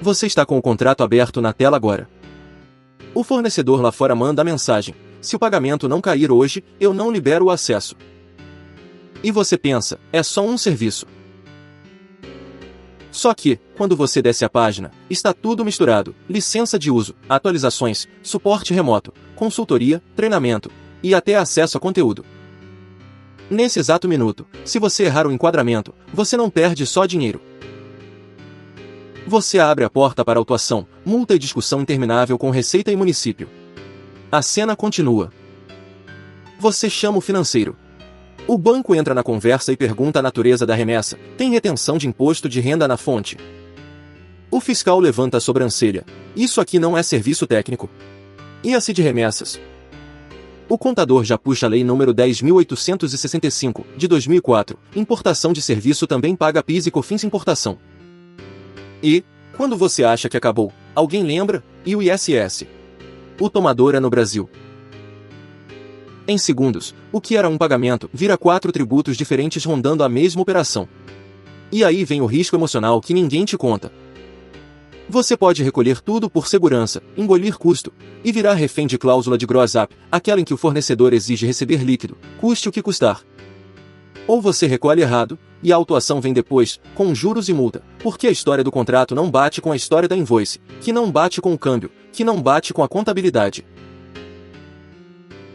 Você está com o contrato aberto na tela agora. O fornecedor lá fora manda a mensagem: se o pagamento não cair hoje, eu não libero o acesso. E você pensa, é só um serviço. Só que, quando você desce a página, está tudo misturado: licença de uso, atualizações, suporte remoto, consultoria, treinamento e até acesso a conteúdo. Nesse exato minuto, se você errar o enquadramento, você não perde só dinheiro. Você abre a porta para autuação, multa e discussão interminável com Receita e município. A cena continua. Você chama o financeiro. O banco entra na conversa e pergunta a natureza da remessa: tem retenção de imposto de renda na fonte? O fiscal levanta a sobrancelha: isso aqui não é serviço técnico. E a CID remessas? O contador já puxa a lei número 10.865, de 2004, importação de serviço também paga PIS e COFINS importação. E, quando você acha que acabou, alguém lembra, e o ISS? O tomador é no Brasil. Em segundos, o que era um pagamento vira 4 tributos diferentes rondando a mesma operação. E aí vem o risco emocional que ninguém te conta. Você pode recolher tudo por segurança, engolir custo, e virar refém de cláusula de gross-up, aquela em que o fornecedor exige receber líquido, custe o que custar. Ou você recolhe errado, e a autuação vem depois, com juros e multa, porque a história do contrato não bate com a história da invoice, que não bate com o câmbio, que não bate com a contabilidade.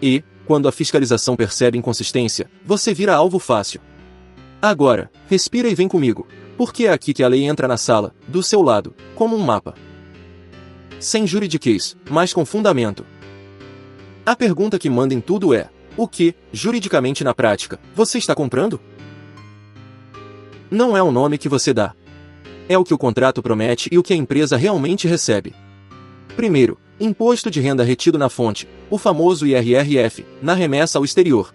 E, quando a fiscalização percebe inconsistência, você vira alvo fácil. Agora, respira e vem comigo, porque é aqui que a lei entra na sala, do seu lado, como um mapa. Sem juridiquês, mas com fundamento. A pergunta que manda em tudo é: o que, juridicamente na prática, você está comprando? Não é o nome que você dá. É o que o contrato promete e o que a empresa realmente recebe. Primeiro, imposto de renda retido na fonte, o famoso IRRF, na remessa ao exterior.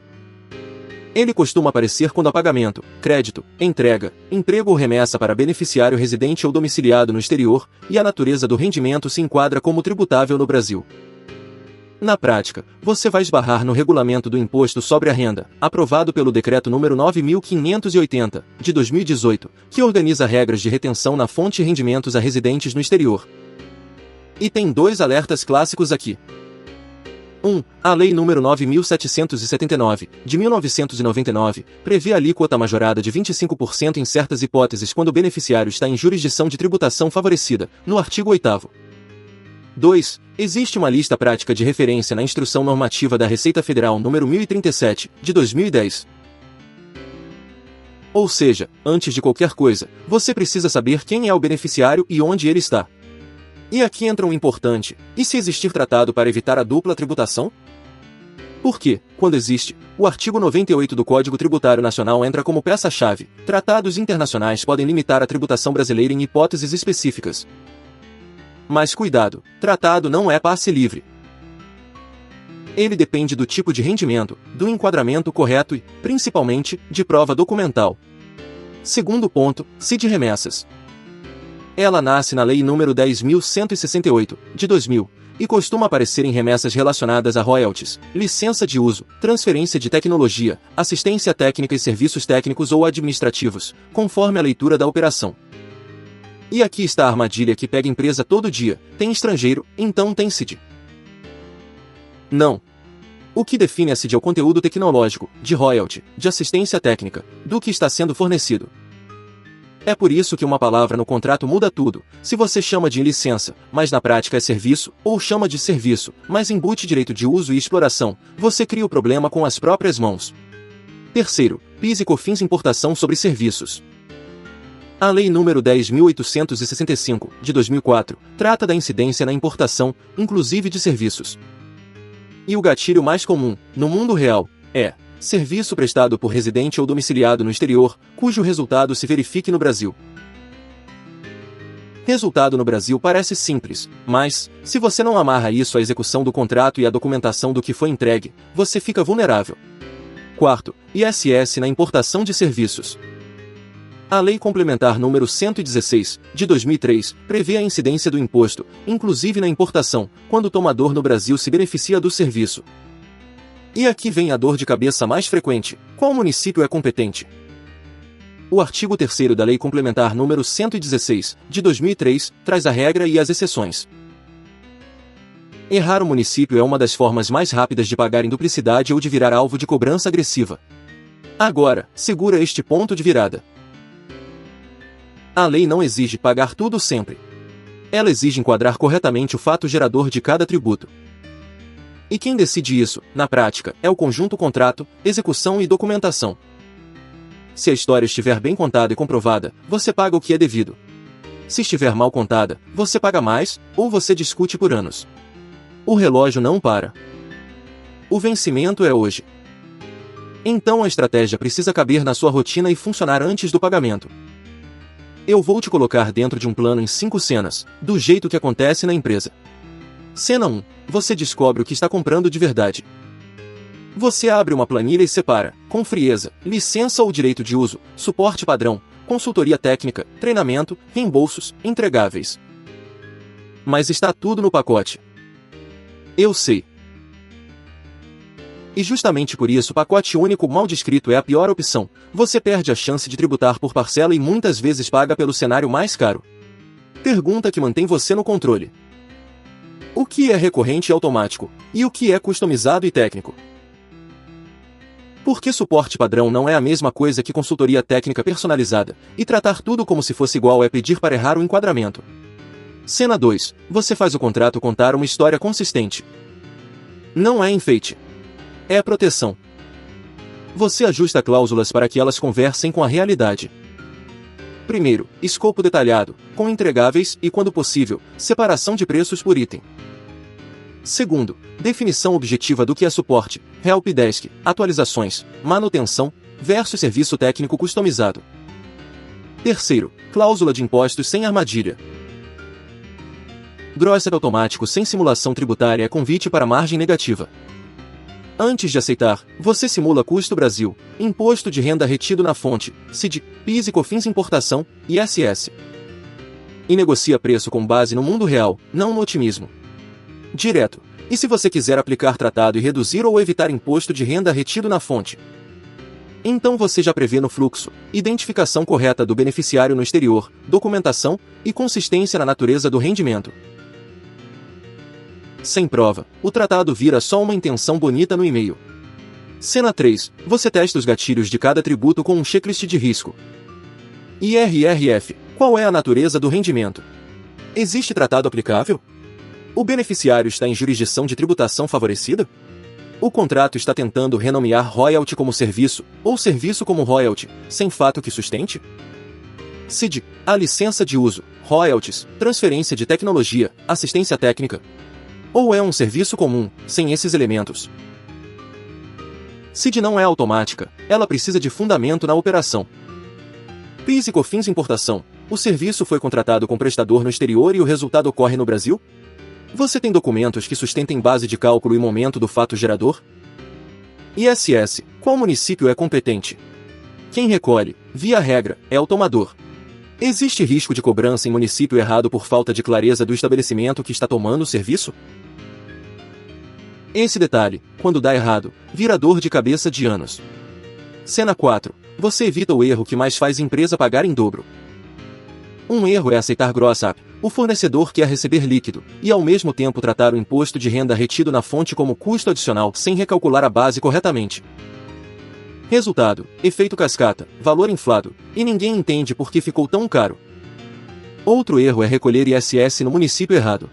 Ele costuma aparecer quando há pagamento, crédito, entrega, emprego ou remessa para beneficiário residente ou domiciliado no exterior, e a natureza do rendimento se enquadra como tributável no Brasil. Na prática, você vai esbarrar no regulamento do Imposto sobre a Renda, aprovado pelo Decreto nº 9.580, de 2018, que organiza regras de retenção na fonte e rendimentos a residentes no exterior. E tem 2 alertas clássicos aqui. 1. A Lei nº 9.779, de 1999, prevê a alíquota majorada de 25% em certas hipóteses quando o beneficiário está em jurisdição de tributação favorecida, no artigo 8º. 2. Existe uma lista prática de referência na Instrução Normativa da Receita Federal número 1037, de 2010. Ou seja, antes de qualquer coisa, você precisa saber quem é o beneficiário e onde ele está. E aqui entra um importante: e se existir tratado para evitar a dupla tributação? Porque, quando existe, o artigo 98 do Código Tributário Nacional entra como peça-chave: tratados internacionais podem limitar a tributação brasileira em hipóteses específicas. Mas cuidado, tratado não é passe livre. Ele depende do tipo de rendimento, do enquadramento correto e, principalmente, de prova documental. Segundo ponto, CID remessas. Ela nasce na Lei nº 10.168, de 2000, e costuma aparecer em remessas relacionadas a royalties, licença de uso, transferência de tecnologia, assistência técnica e serviços técnicos ou administrativos, conforme a leitura da operação. E aqui está a armadilha que pega empresa todo dia: tem estrangeiro, então tem CID. Não. O que define a CID é o conteúdo tecnológico, de royalty, de assistência técnica, do que está sendo fornecido. É por isso que uma palavra no contrato muda tudo. Se você chama de licença, mas na prática é serviço, ou chama de serviço, mas embute direito de uso e exploração, você cria o problema com as próprias mãos. Terceiro, PIS e COFINS importação sobre serviços. A Lei nº 10.865, de 2004, trata da incidência na importação, inclusive de serviços. E o gatilho mais comum, no mundo real, é serviço prestado por residente ou domiciliado no exterior, cujo resultado se verifique no Brasil. Resultado no Brasil parece simples, mas, se você não amarra isso à execução do contrato e à documentação do que foi entregue, você fica vulnerável. Quarto, ISS na importação de serviços. A Lei Complementar nº 116, de 2003, prevê a incidência do imposto, inclusive na importação, quando o tomador no Brasil se beneficia do serviço. E aqui vem a dor de cabeça mais frequente: qual município é competente? O artigo 3º da Lei Complementar número 116, de 2003, traz a regra e as exceções. Errar o município é uma das formas mais rápidas de pagar em duplicidade ou de virar alvo de cobrança agressiva. Agora, segura este ponto de virada. A lei não exige pagar tudo sempre. Ela exige enquadrar corretamente o fato gerador de cada tributo. E quem decide isso, na prática, é o conjunto contrato, execução e documentação. Se a história estiver bem contada e comprovada, você paga o que é devido. Se estiver mal contada, você paga mais, ou você discute por anos. O relógio não para. O vencimento é hoje. Então a estratégia precisa caber na sua rotina e funcionar antes do pagamento. Eu vou te colocar dentro de um plano em 5 cenas, do jeito que acontece na empresa. Cena 1. Você descobre o que está comprando de verdade. Você abre uma planilha e separa, com frieza, licença ou direito de uso, suporte padrão, consultoria técnica, treinamento, reembolsos, entregáveis. Mas está tudo no pacote. Eu sei. E justamente por isso o pacote único mal descrito é a pior opção. Você perde a chance de tributar por parcela e muitas vezes paga pelo cenário mais caro. Pergunta que mantém você no controle. O que é recorrente e automático? E o que é customizado e técnico? Por que suporte padrão não é a mesma coisa que consultoria técnica personalizada, e tratar tudo como se fosse igual é pedir para errar o enquadramento? Cena 2. Você faz o contrato contar uma história consistente. Não é enfeite. É proteção. Você ajusta cláusulas para que elas conversem com a realidade. Primeiro, escopo detalhado, com entregáveis e, quando possível, separação de preços por item. Segundo, definição objetiva do que é suporte, helpdesk, atualizações, manutenção, versus serviço técnico customizado. Terceiro, cláusula de impostos sem armadilha. Grosser automático sem simulação tributária é convite para margem negativa. Antes de aceitar, você simula custo Brasil, imposto de renda retido na fonte, CID, PIS e COFINS importação, ISS. E negocia preço com base no mundo real, não no otimismo. Direto. E se você quiser aplicar tratado e reduzir ou evitar imposto de renda retido na fonte? Então você já prevê no fluxo, identificação correta do beneficiário no exterior, documentação e consistência na natureza do rendimento. Sem prova, o tratado vira só uma intenção bonita no e-mail. Cena 3. Você testa os gatilhos de cada tributo com um checklist de risco. IRRF. Qual é a natureza do rendimento? Existe tratado aplicável? O beneficiário está em jurisdição de tributação favorecida? O contrato está tentando renomear royalty como serviço, ou serviço como royalty, sem fato que sustente? CID. A licença de uso, royalties, transferência de tecnologia, assistência técnica. Ou é um serviço comum, sem esses elementos? CID não é automática, ela precisa de fundamento na operação. PIS e COFINS importação. O serviço foi contratado com prestador no exterior e o resultado ocorre no Brasil? Você tem documentos que sustentem base de cálculo e momento do fato gerador? ISS. Qual município é competente? Quem recolhe, via regra, é o tomador. Existe risco de cobrança em município errado por falta de clareza do estabelecimento que está tomando o serviço? Esse detalhe, quando dá errado, vira dor de cabeça de anos. Cena 4. Você evita o erro que mais faz empresa pagar em dobro. Um erro é aceitar gross up. O fornecedor quer receber líquido, e ao mesmo tempo tratar o imposto de renda retido na fonte como custo adicional sem recalcular a base corretamente. Resultado, efeito cascata, valor inflado, e ninguém entende por que ficou tão caro. Outro erro é recolher ISS no município errado.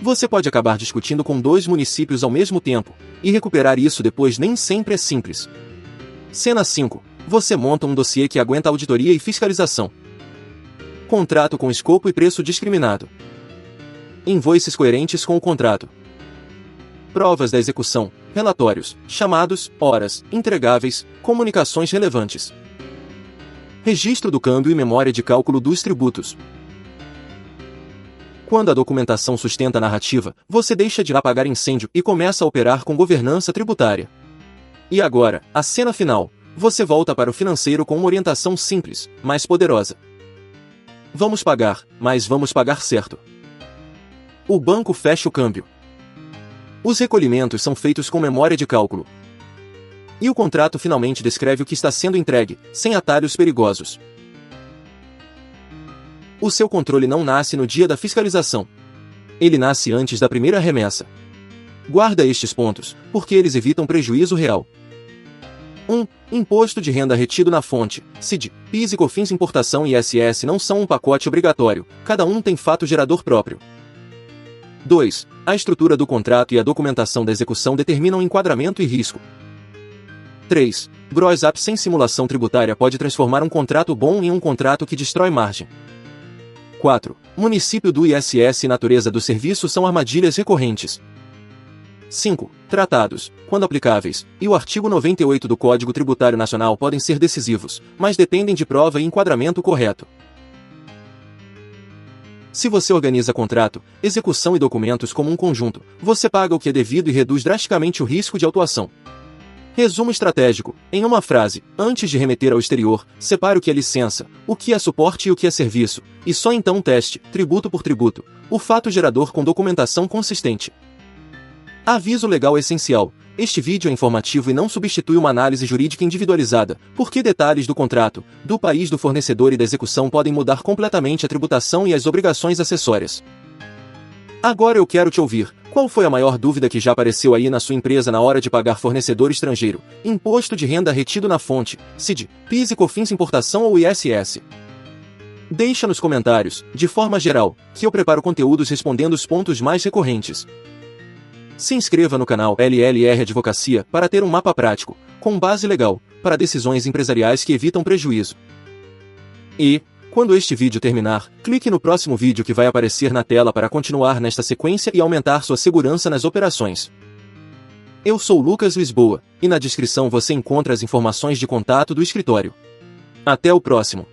Você pode acabar discutindo com 2 municípios ao mesmo tempo, e recuperar isso depois nem sempre é simples. Cena 5. Você monta um dossiê que aguenta auditoria e fiscalização. Contrato com escopo e preço discriminado. Invoices coerentes com o contrato. Provas da execução, relatórios, chamados, horas, entregáveis, comunicações relevantes. Registro do câmbio e memória de cálculo dos tributos. Quando a documentação sustenta a narrativa, você deixa de apagar incêndio e começa a operar com governança tributária. E agora, a cena final, você volta para o financeiro com uma orientação simples, mas poderosa. Vamos pagar, mas vamos pagar certo. O banco fecha o câmbio. Os recolhimentos são feitos com memória de cálculo. E o contrato finalmente descreve o que está sendo entregue, sem atalhos perigosos. O seu controle não nasce no dia da fiscalização. Ele nasce antes da primeira remessa. Guarda estes pontos, porque eles evitam prejuízo real. 1. Imposto de renda retido na fonte, CID, PIS e COFINS. Importação e ISS não são um pacote obrigatório, cada um tem fato gerador próprio. 2. A estrutura do contrato e a documentação da execução determinam enquadramento e risco. 3. Gross-up sem simulação tributária pode transformar um contrato bom em um contrato que destrói margem. 4. Município do ISS e natureza do serviço são armadilhas recorrentes. 5. Tratados, quando aplicáveis, e o artigo 98 do Código Tributário Nacional podem ser decisivos, mas dependem de prova e enquadramento correto. Se você organiza contrato, execução e documentos como um conjunto, você paga o que é devido e reduz drasticamente o risco de autuação. Resumo estratégico, em uma frase: antes de remeter ao exterior, separe o que é licença, o que é suporte e o que é serviço, e só então teste, tributo por tributo, o fato gerador com documentação consistente. Aviso legal essencial: este vídeo é informativo e não substitui uma análise jurídica individualizada, porque detalhes do contrato, do país do fornecedor e da execução podem mudar completamente a tributação e as obrigações acessórias. Agora eu quero te ouvir. Qual foi a maior dúvida que já apareceu aí na sua empresa na hora de pagar fornecedor estrangeiro, imposto de renda retido na fonte, CID, PIS e COFINS, importação ou ISS? Deixa nos comentários, de forma geral, que eu preparo conteúdos respondendo os pontos mais recorrentes. Se inscreva no canal LLR Advocacia para ter um mapa prático, com base legal, para decisões empresariais que evitam prejuízo. E, quando este vídeo terminar, clique no próximo vídeo que vai aparecer na tela para continuar nesta sequência e aumentar sua segurança nas operações. Eu sou Lucas Lisboa, e na descrição você encontra as informações de contato do escritório. Até o próximo!